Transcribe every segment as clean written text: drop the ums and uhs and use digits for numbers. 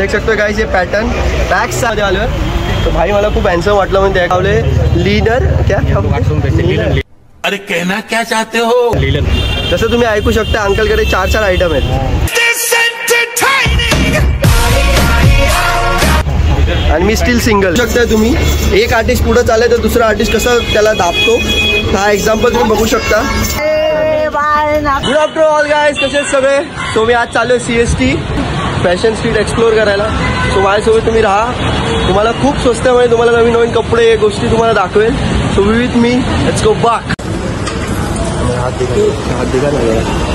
देख सकते हो गाइस ये पैटर्न बॅग्स मध्ये आलोय. तो भाई मला खूप हँडसम वाटलं म्हणून दाखवले. लीडर क्या अरे कहना क्या चाहते हो. जसं तुम्ही ऐकू शकता अंकलकडे 4 आयटम आहेत. आणि मी स्टील सिंगल शकताय तुम्ही. एक आर्टिस्ट पुढे चालले तर दुसरा आर्टिस्ट कसं त्याला दाबतो हा एक्झाम्पल तुम्ही बघू शकता. गुड आफ्टरनून ऑल गाइस, कसे आहेत सगळे. सो मी आज चाललोय CST फॅशन स्ट्रीट एक्सप्लोर करायला. सो माझ्यासोबत तुम्ही राहा. तुम्हाला खूप स्वस्तामध्ये तुम्हाला नवीन नवीन कपडे गोष्टी तुम्हाला दाखवेल. So be with me, let's go back. हात दिखा नाही.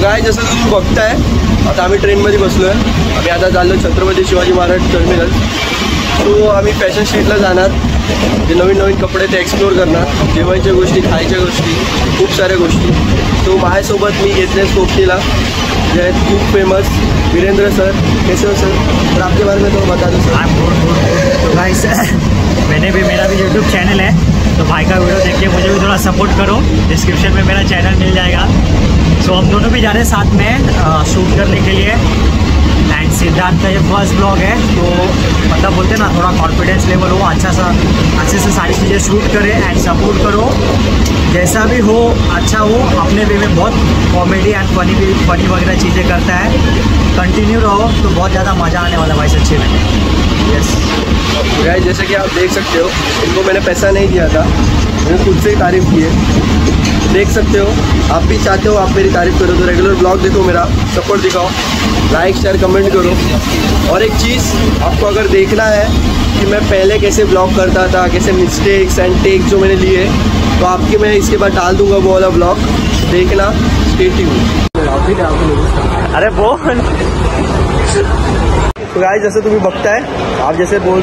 काय जसं तुम्ही बघताय आता आम्ही ट्रेनमध्ये बसलोय. आम्ही आता चाललो छत्रपती शिवाजी महाराज टर्मिनल. सो आम्ही फॅशन स्ट्रीटला जाणार. जे नवीन नवीन कपडे ते एक्सप्लोर करणार. जेवायच्या गोष्टी, खायच्या गोष्टी, खूप साऱ्या गोष्टी. सो माझ्यासोबत मी घेतले सोबतीला जे आहेत खूप फेमस वीरेंद्र सर. कैसे हो सर? तर आपके बारे में तो बता दो सर. तो गाइस मेरा भी यूट्यूब चैनल है, तो भाई का वीडियो देख के मुझे भी थोड़ा सपोर्ट करो. डिस्क्रिप्शन में मेरा चैनल मिल जाएगा. सो हम दोनों भी जा रहे हैं साथ में शूट करने के लिए. एंड सिद्धार्थ का ये फर्स्ट ब्लॉग है, तो मतलब बोलते हैं ना थोड़ा कॉन्फिडेंस लेवल हो, अच्छे से सारी चीज़ें शूट करें एंड सपोर्ट करो. जैसा भी हो अच्छा हो. अपने वे में बहुत कॉमेडी एंड फनी वगैरह चीज़ें करता है. कंटिन्यू रहो तो बहुत ज़्यादा मज़ा आने वाला भाई सच्ची में. यस गाइस, जैसे कि आप देख सकते हो इनको मैंने पैसा नहीं दिया था, मैंने खुद से ही तारीफ़ की है. देख सकते हो आप भी चाहते हो आप मेरी तारीफ़ करो तो रेगुलर ब्लॉग देखो, मेरा सपोर्ट दिखाओ, लाइक शेयर कमेंट करो. और एक चीज़ आपको अगर देखना है कि मैं पहले कैसे ब्लॉग करता था, कैसे मिस्टेक्स एंड टेक जो मैंने लिए, तो आपके मैं इसके बाद डाल दूंगा वो वाला ब्लॉग. देखना, स्टे ट्यून्ड. अरे बोल. तो गाइस जैसे तुम्ही बघताय आप जैसे बोल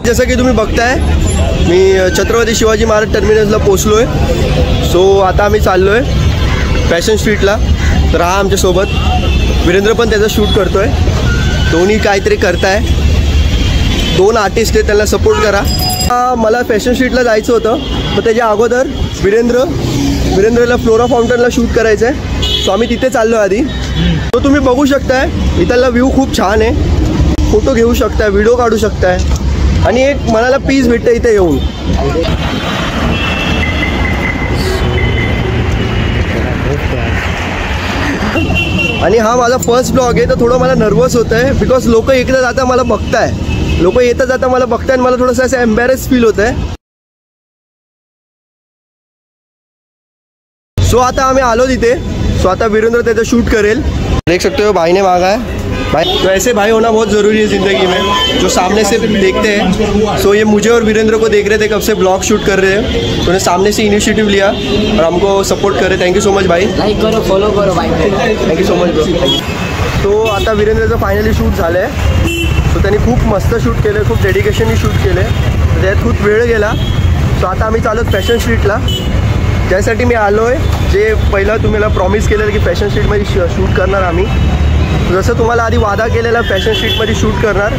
जसं की तुम्ही बघताय मी छत्रपती शिवाजी महाराज टर्मिनसला पोचलोय. सो आता आम्ही चाललोय फॅशन स्ट्रीटला. तर हा आमच्यासोबत वीरेंद्र पण त्याचा शूट करतोय. दोन्ही काहीतरी करताय. 2 आर्टिस्ट आहेत, त्यांना सपोर्ट करा. मला फॅशन स्ट्रीटला जायचं होतं, तर त्याच्या अगोदर वीरेंद्रला फ्लोरा फाउंटनला शूट करायचं आहे. सो आम्ही तिथे चाललो आधी. तो तुम्ही बघू शकताय इथला व्ह्यू खूप छान आहे. फोटो घेऊ शकताय, व्हिडिओ काढू शकताय आणि एक मनाला पीस भेटतं इथे येऊन. आणि हा माझा फर्स्ट ब्लॉग आहे, तर थोडं मला नर्वस होतं आहे. बिकॉज लोक इकडे जाता मला बघताय, लोक येता जाता मला बघताय आणि मला थोडंसं असं एम्बॅरेस फील होत आहे. सो आता आम्ही आलो तिथे. सो आता वीरेंद्र त्याचं शूट करेल. देख सकते हो भाई ने मांगा है. भाई तो ऐसे भाई होना बहुत ज़रूरी है ज़िंदगी में, जो सामने से देखते हैं. सो ये मुझे और वीरेंद्र को देख रहे थे कब से ब्लॉग शूट कर रहे हैं. उन्होंने सामने से इनिशिएटिव लिया और हमको सपोर्ट करे. थैंक यू सो मच भाई. लाइक करो, फॉलो करो भाई. Thank you so much. तो आता वीरेंद्रचं फायनली शूट झालं आहे. सो त्यांनी खूप मस्त शूट केलं, खूप डेडिकेशननी शूट केलं. त्यात खूप वेळ गेला. सो आता आम्ही चालत फॅशन स्ट्रीटला. त्यासाठी मी आलो आहे. जे पहिलं तुम्हाला प्रॉमिस केलेलं की फॅशन स्ट्रीटमध्ये शूट करणार आम्ही. जसं तुम्हाला आधी वादा केलेला फॅशन स्ट्रीटमध्ये शूट करणार.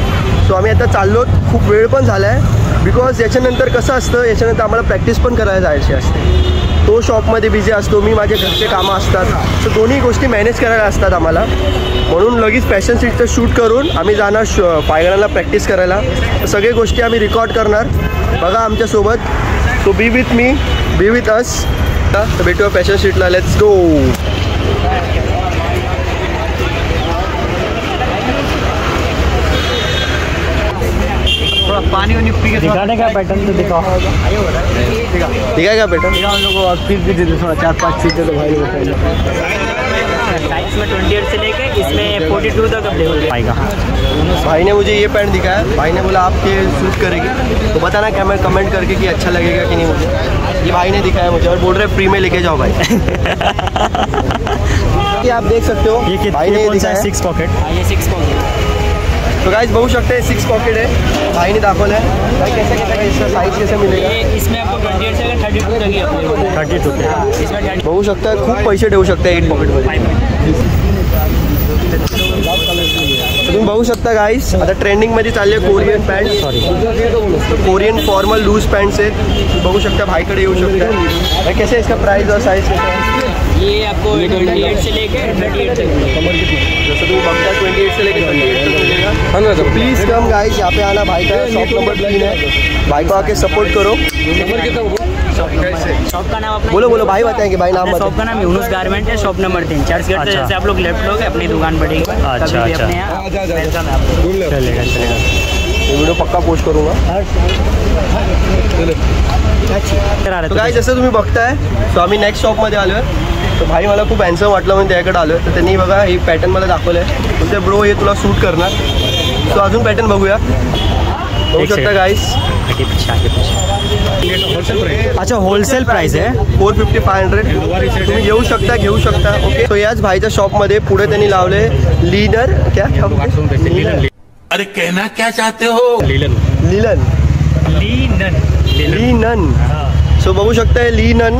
सो आम्ही आता चाललो. खूप वेळ पण झाला आहे. बिकॉज याच्यानंतर कसं असतं, याच्यानंतर आम्हाला प्रॅक्टिस पण करायला जायची असते. तो शॉपमध्ये बिझी असतो, मी माझे घरचे कामं असतात. सो दोन्ही गोष्टी मॅनेज करायला असतात आम्हाला. म्हणून लगेच फॅशन स्ट्रीटचं शूट करून आम्ही जाणार पायगणाला प्रॅक्टिस करायला. सगळे गोष्टी आम्ही रेकॉर्ड करणार. बघा आमच्यासोबत. So be with me, be with us. तर भेटूया फॅशन स्ट्रीटला. Let's go. थोड़ा पानी वानी पी के दिखाने का पैटर्न तो दिखाओ. दिखाएगा पैटर्न. हम लोग और फिर भी दे दो थोड़ा 4-5 चीज़ें तो भाई लोग साइज में 28 से लेके इसमें 42 तक अवेलेबल आएगा. भाई ने मुझे ये पैंट दिखाया. भाई ने बोला आपके सूट करेगी, तो बताना क्या मैं कमेंट करके कि अच्छा लगेगा कि नहीं. मुझे ये भाई ने दिखाया मुझे और बोल रहे फ्री में लेके जाओ भाई. ये आप देख सकते हो ये भाई ने दिखाया 6 पॉकेट. ये 6 पॉकेट तो गाइस बघू शकते 6 पॉकेट आहे, भाईने दाखवलं आहे. भाई कैसा कैसा इसका साइज कैसे मिलेगा? इसमें आपको 28 से 32 लगी अपने 32 पे. इसमें बघू शकता खूप पैसे ठेवू शकता 8 पॉकेटमध्ये. तुम्ही बघू शकता गाईस आता ट्रेंडिंगमध्ये चालले Korean pant, Korean formal loose pants आहेत. तुम्ही बघू शकता भाईकडे येऊ शकता. कैसे इसका प्राइस और साइज कैसा है? ये आपको 28 से लेकर 38 तक मिलेगा. जैसे तुम्ही बघता 28 से लेकर 38 तक मिलेगा. तो प्लीज़ कम गाइस, यहाँ पे आना. भाई का शॉप नंबर 3 है. भाई को आके सपोर्ट करो. शॉप का नाम अपना बोलो बोलो भाई बताएंगे. भाई नाम शॉप का नाम यूनुस गारमेंट है. शॉप नंबर 3 चर्च गेट से जैसे आप लोग लेफ्ट लोगे अपनी दुकान पड़ेगी. अच्छा. अपने यहाँ वेलकम है आपको. चलेगा. ये वीडियो पक्का पोस्ट करूँगा. तो गाइस जसं तुम्ही बघताय सो आम्ही नेक्स्ट शॉपमध्ये आलो आहे. तो भाई मला खूप हँडसम वाटलं म्हणून त्याकडे आलो आहे. तर त्यांनी बघा हे पॅटर्न मला दाखवलं आहे. तुमचे ब्रो हे तुला सूट करणार. सो अजून पॅटर्न बघूया. बघू शकता गाइस. अच्छा होलसेल प्राइस आहे. 450-500 तुम्ही येऊ शकता घेऊ शकता. ओके. तो याच भाईच्या शॉपमध्ये पुढे त्यांनी लावले लीनर क्या अरे कहना क्या चाहते हो? Linen linen. लीनन. सो बघू शकता लीनन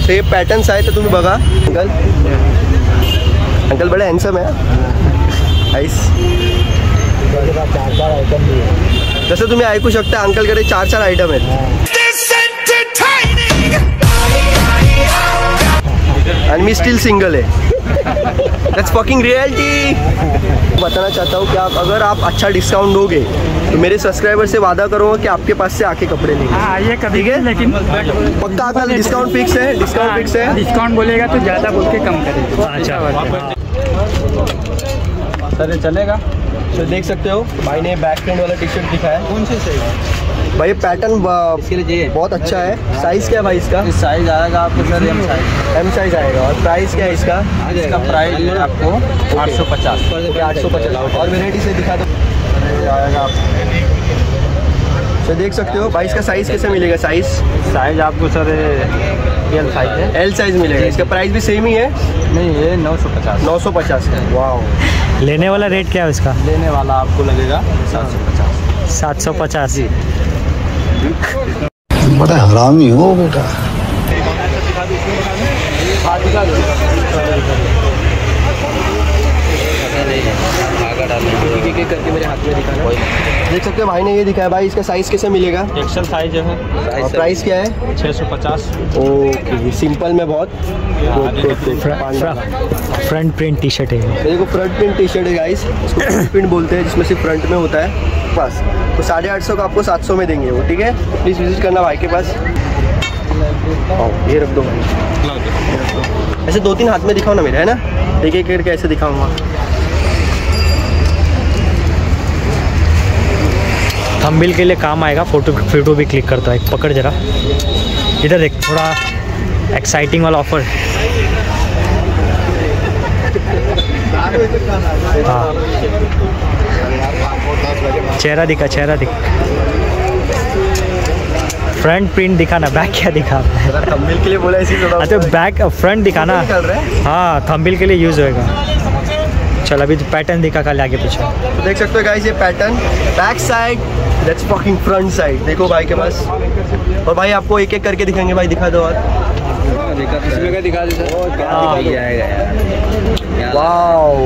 हे पॅटर्न्स आहेत. तर तुम्ही बघा. अंकल बड़े हँडसम आहे. आईस जसं तुम्ही ऐकू शकता अंकलकडे 4 आयटम आहेत. and मी स्टिल सिंगल है. That's fucking reality. बताना चाहता हूँ कि अगर आप अच्छा डिस्काउंट दोगे तो मेरे सब्सक्राइबर से वादा करूँगा कि आपके पास से आके कपड़े लेंगे. ये कभी है लेकिन पक्का आपका डिस्काउंट फिक्स है. डिस्काउंट बोलेगा तो ज़्यादा बोल के कम करेगा. अच्छा सर चलेगा. तो देख सकते हो भाई ने बैक प्रिंट वाला टी शर्ट दिखाया. कौन सी साइज भाई? पैटर्न बहुत अच्छा है. साइज क्या है भाई इसका? साइज आएगा आपको सर एम साइज आएगा. और प्राइस क्या है इसका? इसका प्राइस है आपको 850. 850. और वेराइटी से दिखा दो आएगा आप. तो देख सकते हो भाई इसका साइज कैसे मिलेगा? साइज आपको सर एल साइज है. एल साइज मिलेगा. इसका प्राइस भी सेम ही है. नहीं ये 950. 950 का. वाह. लेने वाला रेट क्या है उसका? लेने वाला आपको लगेगा 750. 750. बड़ा हरामी हो बेटा. करके मेरे हाथ में दिखाना. देख सकते हो भाई ने ये दिखाया. भाई इसका साइज कैसे मिलेगा? एक्सेल साइज है. और प्राइस क्या है? 650. ओके. सिंपल में बहुत फ्रंट प्रिंट टी शर्ट है. देखो फ्रंट प्रिंट टी शर्ट है गाइस. इसको फ्रंट प्रिंट बोलते हैं जिसमें सिर्फ फ्रंट में होता है बस. तो 850 का आपको 700 में देंगे वो. ठीक है. प्लीज़ विजिट करना भाई के पास. ये रख दो भाई. ऐसे 2-3 हाथ में दिखाओ ना मेरे, है ना. एक एक करके ऐसे दिखाऊंगा. थंबनेल के लिए काम आएगा. फोटो भी क्लिक करता है. पकड़ जरा इधर देख. थोड़ा एक्साइटिंग वाला ऑफर. हाँ चेहरा दिखा. फ्रंट प्रिंट दिखाना. बैक क्या दिखा? थंबनेल के लिए बोला इसी थोड़ा. अच्छा बैक फ्रंट दिखाना. हाँ थंबनेल के लिए यूज़ होएगा. चल अभी पैटर्न दिखा खाली आगे पीछे. तो देख सकते हो गाइस ये pattern back side that's fucking front side. देखो भाई के पास. और भाई आपको एक एक करके दिखाएंगे. भाई दिखा दो. और दिखा दे sir. Wow.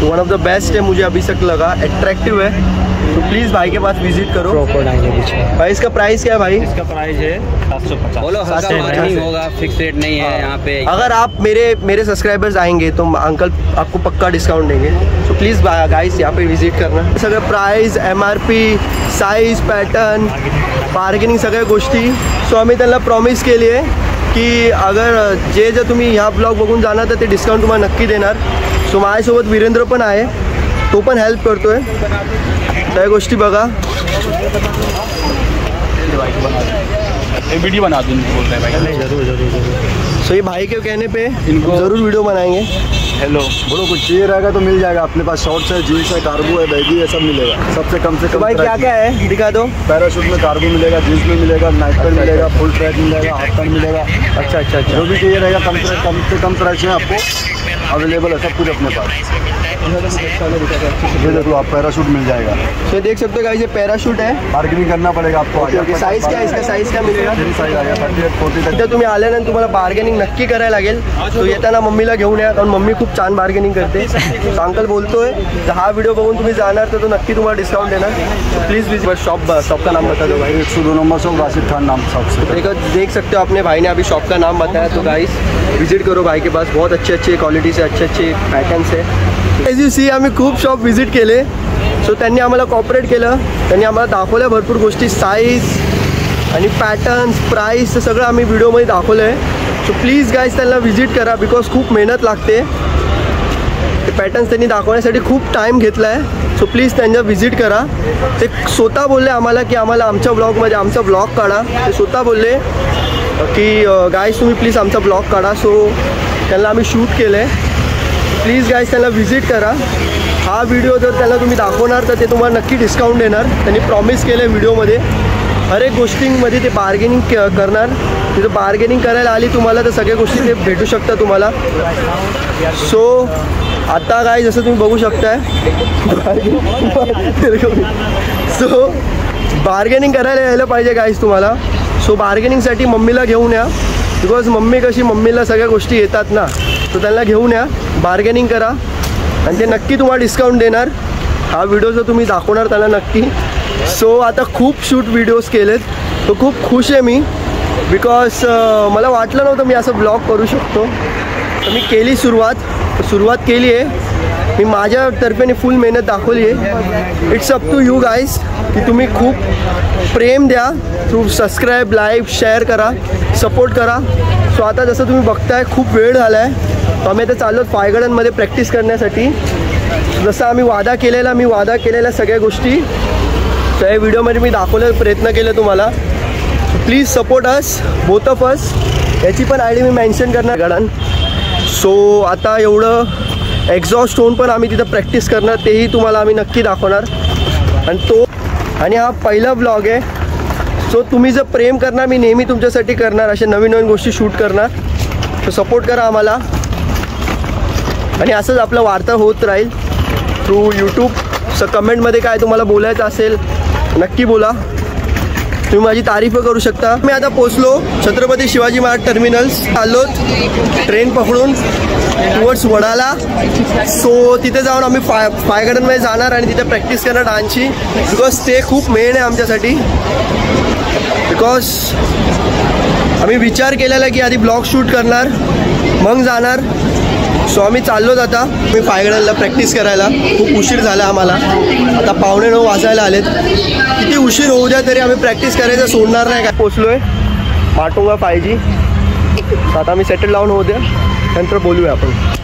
One of the best है. मुझे अभी तक लगा अट्रैक्टिव है. तो प्लीज़ भाई के पास विजिट करो. भाई इसका प्राइस क्या है भाई? इसका प्राइस है 750. बोलो नहीं होगा. फिक्स रेट नहीं है यहाँ पे. अगर आप मेरे सब्सक्राइबर्स आएंगे तो अंकल आपको पक्का डिस्काउंट देंगे. तो प्लीज़ गाइस यहाँ पे विजिट करना. सगळं price MRP size pattern bargaining सगळ्या गोष्टी. सो आम्ही त्यांना प्रॉमिस केली आहे की अगर जे तुम्ही ह्या ब्लॉग बघून जाणार तर ते डिस्काउंट तुम्हाला नक्की देणार. सो माझ्यासोबत वीरेंद्र पण आहे. तो पण हेल्प करतोय. सगळ्या गोष्टी बघा. वीडियो बना दूँ बोल रहे हैं भाई. जरूर. सो ये भाई के कहने पे ज़रूर वीडियो बनाएंगे. हेलो। बोलो कुछ चाहिए रहेगा तो मिल जाएगा अपने पास। शॉर्ट्स है, जीन्स है, कार्गो है, बैगी है, सब मिलेगा। सबसे कम से कम भाई क्या क्या है दिखा दो। पैराशूट में कार्गो मिलेगा, जीन्स में मिलेगा, नाइट पैंट मिलेगा, फुल ट्रैक मिलेगा, हाफ पैंट मिलेगा। अच्छा अच्छा अच्छा। जो भी चाहिए रहेगा कम से कम प्राइस में आपको अवेलेबल है सब कुछ अपने पास। ये देखो आप पैराशूट मिल जाएगा। तो देख सकते हो गाइस ये पैराशूट है। बार्गेनिंग करना पड़ेगा आपको। साईज क्या इसका, साईज क्या मिळेगा? साईज आहे 38-40 तक। तर तुम्ही आल्यानंतर तुम्हाला बार्गेनिंग नक्की करायला लागेल। तो येताना मम्मीला घेऊन या, कारण मम्मी खूप छान बार्गेनिंग करते। तो अंकल बोलतोय तर हा व्हिडिओ बघून तुम्ही जाणार तर तो नक्की तुम्हाला डिस्काउंट देणार। प्लीज विजिट शॉप का नाम बता दो भाई। 102 नंबर शॉप, राशिद खान नाम शॉप। देख सकते हो अपने भाई ने अभी शॉप का नाम बताया। तो गाइस विजिट करो भाई के पास, बहुत अच्छे अच्छे क्वालिटी से अच्छे अच्छे पॅटर्न्स आहे। एज यू सी आम्ही खूप शॉप विजिट केले। सो त्यांनी आम्हाला कॉपरेट केलं, त्यांनी आम्हाला दाखवल्या भरपूर गोष्टी, साईज आणि पॅटर्न्स, प्राईस सगळं आम्ही व्हिडिओमध्ये दाखवलं आहे। सो प्लीज गाईज त्यांना विजिट करा, बिकॉज खूप मेहनत लागते। ते पॅटर्न्स त्यांनी दाखवण्यासाठी खूप टाईम घेतला आहे। सो प्लीज त्यांना विजिट करा। ते स्वतः बोलले आम्हाला की आम्हाला आमच्या ब्लॉगमध्ये आमचा ब्लॉग काढा। ते स्वतः बोलले की गाईज तुम्ही प्लीज आमचा ब्लॉग काढा। सो त्यांना आम्ही शूट केलं आहे। प्लीज गाईज त्यांना विजिट करा। हा व्हिडिओ जर त्यांना तुम्ही दाखवणार तर ते तुम्हाला नक्की डिस्काउंट देणार। त्यांनी प्रॉमिस केलं आहे व्हिडिओमध्ये हर एक गोष्टींमध्ये ते बार्गेनिंग करणार। तिथं बार्गेनिंग करायला आली तुम्हाला तर सगळ्या गोष्टी ते भेटू शकतात तुम्हाला। सो आता काय जसं तुम्ही बघू शकताय सो बार्गेनिंग करायला यायला पाहिजे गाईज तुम्हाला। सो बार्गेनिंगसाठी मम्मीला घेऊन या, बिकॉज मम्मी कशी मम्मीला सगळ्या गोष्टी येतात ना, तो त्यांना घेऊन या, बार्गेनिंग करा आणि ते नक्की तुम्हाला डिस्काउंट देणार। हा व्हिडिओ जर तुम्ही दाखवणार त्यांना नक्की। सो आता खूप शूट व्हिडिओज केलेत, तो खूप खुश आहे मी, बिकॉज मला वाटलं नव्हतं मी असं ब्लॉग करू शकतो। तर मी केली सुरुवात केली आहे मी, माझ्यातर्फेने फुल मेहनत दाखवली आहे। It's up to you guys की तुम्ही खूप प्रेम द्या थ्रू सबस्क्राईब, लाईक, शेअर करा, सपोर्ट करा। सो आता जसं तुम्ही बघताय खूप वेळ झाला आहे, तो आम्ही आता चाललो फाय गार्डनमध्ये प्रॅक्टिस करण्यासाठी। जसं आम्ही वादा केलेल्या सगळ्या गोष्टी त्या व्हिडिओमध्ये मी दाखवण्याचा प्रयत्न केला तुम्हाला। Please support us, both of us. याची पण आय डी मी मेन्शन करणार गार्डन। सो आता एवढं एक्झॉस्ट होऊन पण आम्ही तिथं प्रॅक्टिस करणार, तेही तुम्हाला आम्ही नक्की दाखवणार। आणि हा पहिला ब्लॉग आहे। सो तुम्ही जर प्रेम करणार, मी नेहमी तुमच्यासाठी करणार, अशा नवीन नवीन गोष्टी शूट करणार। तर सपोर्ट करा आम्हाला आणि असंच आपलं वार्ता होत राहील थ्रू यूट्यूब। सो कमेंटमध्ये काय तुम्हाला बोलायचं असेल नक्की बोला, तुम्ही माझी तारीफ करू शकता। मी आता पोचलो छत्रपती शिवाजी महाराज टर्मिनल्स, आलो ट्रेन पकडून टुवर्ड्स वडाला। सो तिथे जाऊन आम्ही फाय गार्डनमध्ये जाणार आणि तिथे प्रॅक्टिस करणार डान्सची, बिकॉज ते खूप मेन आहे आमच्यासाठी। बिकॉज आम्ही विचार केलेला की आधी ब्लॉग शूट करणार मग जाणार। सो आम्ही चाललोच आता मी फाय गार्डनला प्रॅक्टिस करायला। खूप उशीर झाला आम्हाला, आता 8:45 वाजायला आलेत। किती उशीर होऊ द्या तरी आम्ही प्रॅक्टिस करायचं सोडणार नाही। काय पोचलो आहे माटुंगा 5G। आता आम्ही सेटल डाऊन होऊ द्या, नंतर बोलूया आपण।